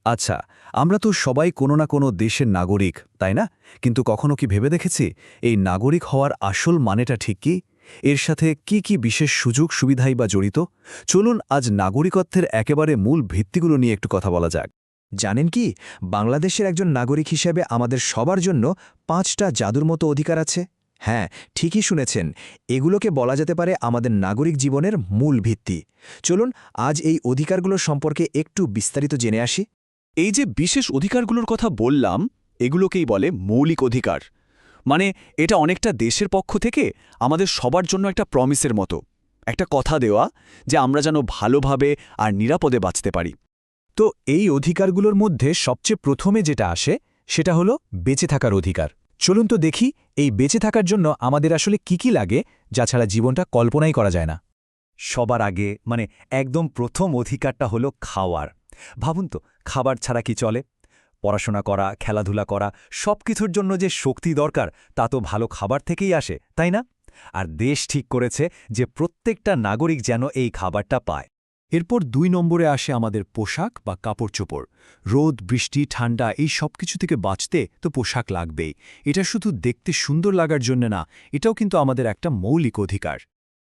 আচ্ছা, আমরা তো সবাই কোনো না কোনো দেশের নাগরিক, তাই না? কিন্তু কখনো কি ভেবে দেখেছি এই নাগরিক হওয়ার আসল মানেটা ঠিক কি? এর সাথে কি কি বিশেষ সুযোগ সুবিধাই বা জড়িত? চলুন আজ নাগরিকত্বের একেবারে মূল ভিত্তিগুলো নিয়ে একটু কথা বলা যাক। জানেন কি, বাংলাদেশের একজন নাগরিক হিসেবে আমাদের সবার জন্য ৫টা জাদুর মতো অধিকার আছে। হ্যাঁ, ঠিকই শুনেছেন, এগুলোকে বলা যেতে পারে আমাদের নাগরিক জীবনের মূল ভিত্তি। চলুন আজ এই অধিকারগুলোর সম্পর্কে একটু বিস্তারিত জেনে আসি। এই যে বিশেষ অধিকারগুলোর কথা বললাম, এগুলোকেই বলে মৌলিক অধিকার। মানে এটা অনেকটা দেশের পক্ষ থেকে আমাদের সবার জন্য একটা প্রমিসের মতো, একটা কথা দেওয়া যে আমরা যেন ভালোভাবে আর নিরাপদে বাঁচতে পারি। তো এই অধিকারগুলোর মধ্যে সবচেয়ে প্রথমে যেটা আসে সেটা হলো বেঁচে থাকার অধিকার। চলুন তো দেখি এই বেঁচে থাকার জন্য আমাদের আসলে কি কি লাগে, যা ছাড়া জীবনটা কল্পনাই করা যায় না। সবার আগে একদম প্রথম অধিকারটা হলো খাওয়ার। ভাবুন তো, খাবার ছাড়া কি চলে? পড়াশোনা করা, খেলাধুলা করা, সবকিছুর জন্য যে শক্তি দরকার তা তো ভালো খাবার থেকেই আসে, তাই না? আর দেশ ঠিক করেছে যে প্রত্যেকটা নাগরিক যেন এই খাবারটা পায়। এরপর ২ নম্বরে আসে আমাদের পোশাক বা কাপড়-চোপড়। রোদ, বৃষ্টি, ঠান্ডা এই সব কিছু থেকে বাঁচতে তো পোশাক লাগবেই। এটা শুধু দেখতে সুন্দর লাগার জন্য না, এটাও কিন্তু আমাদের একটা মৌলিক অধিকার।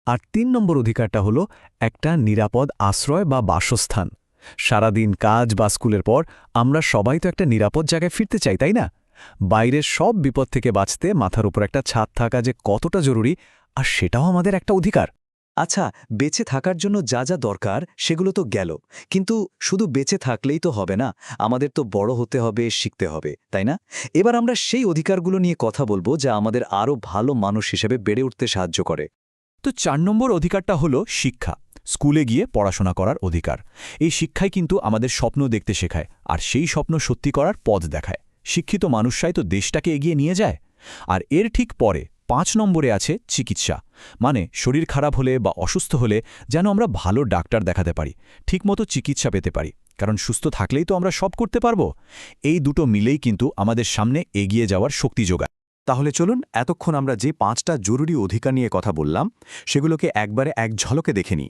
আর ৩ নম্বর অধিকারটা হলো একটা নিরাপদ আশ্রয় বা বাসস্থান। সারাদিন কাজ বা স্কুলের পর আমরা সবাই তো একটা নিরাপদ জায়গায় ফিরতে চাই, তাই না? বাইরের সব বিপদ থেকে বাঁচতে মাথার উপর একটা ছাদ থাকা যে কতটা জরুরি, আর সেটাও আমাদের একটা অধিকার। আচ্ছা, বেঁচে থাকার জন্য যা যা দরকার সেগুলো তো গেল, কিন্তু শুধু বেঁচে থাকলেই তো হবে না, আমাদের তো বড় হতে হবে, শিখতে হবে, তাই না? এবার আমরা সেই অধিকারগুলো নিয়ে কথা বলবো যা আমাদের আরও ভালো মানুষ হিসেবে বেড়ে উঠতে সাহায্য করে। তো ৪ নম্বর অধিকারটা হলো শিক্ষা, স্কুলে গিয়ে পড়াশোনা করার অধিকার। এই শিক্ষাই কিন্তু আমাদের স্বপ্ন দেখতে শেখায়, আর সেই স্বপ্ন সত্যি করার পথ দেখায়। শিক্ষিত মানুষরাই তো দেশটাকে এগিয়ে নিয়ে যায়। আর এর ঠিক পরে ৫ নম্বরে আছে চিকিৎসা। মানে শরীর খারাপ হলে বা অসুস্থ হলে যেন আমরা ভালো ডাক্তার দেখাতে পারি, ঠিকমতো চিকিৎসা পেতে পারি, কারণ সুস্থ থাকলেই তো আমরা সব করতে পারব। এই দুটো মিলেই কিন্তু আমাদের সামনে এগিয়ে যাওয়ার শক্তি যোগায়। তাহলে চলুন এতক্ষণ আমরা যে ৫টা জরুরি অধিকার নিয়ে কথা বললাম সেগুলোকে একবারে এক ঝলকে দেখে নিই।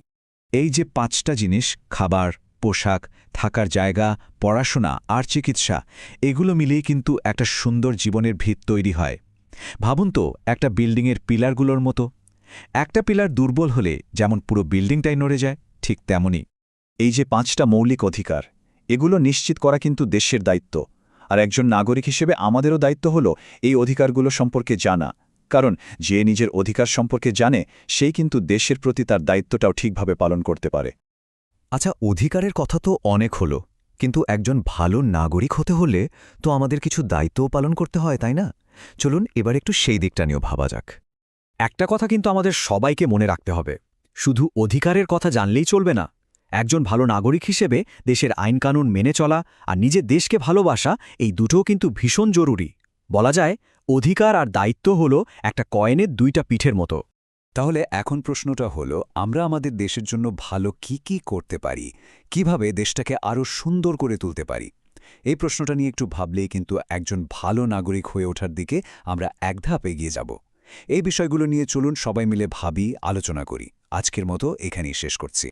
এই যে ৫টা জিনিস, খাবার, পোশাক, থাকার জায়গা, পড়াশোনা আর চিকিৎসা, এগুলো মিলেই কিন্তু একটা সুন্দর জীবনের ভিত তৈরি হয়। ভাবুন তো, একটা বিল্ডিংয়ের পিলারগুলোর মতো। একটা পিলার দুর্বল হলে যেমন পুরো বিল্ডিংটাই নড়ে যায়, ঠিক তেমনই এই যে ৫টা মৌলিক অধিকার, এগুলো নিশ্চিত করা কিন্তু দেশের দায়িত্ব। আর একজন নাগরিক হিসেবে আমাদেরও দায়িত্ব হলো এই অধিকারগুলো সম্পর্কে জানা, কারণ যে নিজের অধিকার সম্পর্কে জানে সেই কিন্তু দেশের প্রতি তার দায়িত্বটাও ঠিকভাবে পালন করতে পারে। আচ্ছা, অধিকারের কথা তো অনেক হলো, কিন্তু একজন ভালো নাগরিক হতে হলে তো আমাদের কিছু দায়িত্বও পালন করতে হয়, তাই না? চলুন এবার একটু সেই দিকটা নিয়েও ভাবা যাক। একটা কথা কিন্তু আমাদের সবাইকে মনে রাখতে হবে, শুধু অধিকারের কথা জানলেই চলবে না। একজন ভালো নাগরিক হিসেবে দেশের আইনকানুন মেনে চলা আর নিজের দেশকে ভালোবাসা, এই দুটোও কিন্তু ভীষণ জরুরি। বলা যায় অধিকার আর দায়িত্ব হলো একটা কয়েনের ২টা পিঠের মতো। তাহলে এখন প্রশ্নটা হলো, আমরা আমাদের দেশের জন্য ভালো কি করতে পারি, কিভাবে দেশটাকে আরও সুন্দর করে তুলতে পারি? এই প্রশ্নটা নিয়ে একটু ভাবলেই কিন্তু একজন ভালো নাগরিক হয়ে ওঠার দিকে আমরা এক ধাপ এগিয়ে যাব। এই বিষয়গুলো নিয়ে চলুন সবাই মিলে ভাবি, আলোচনা করি। আজকের মতো এখানেই শেষ করছি।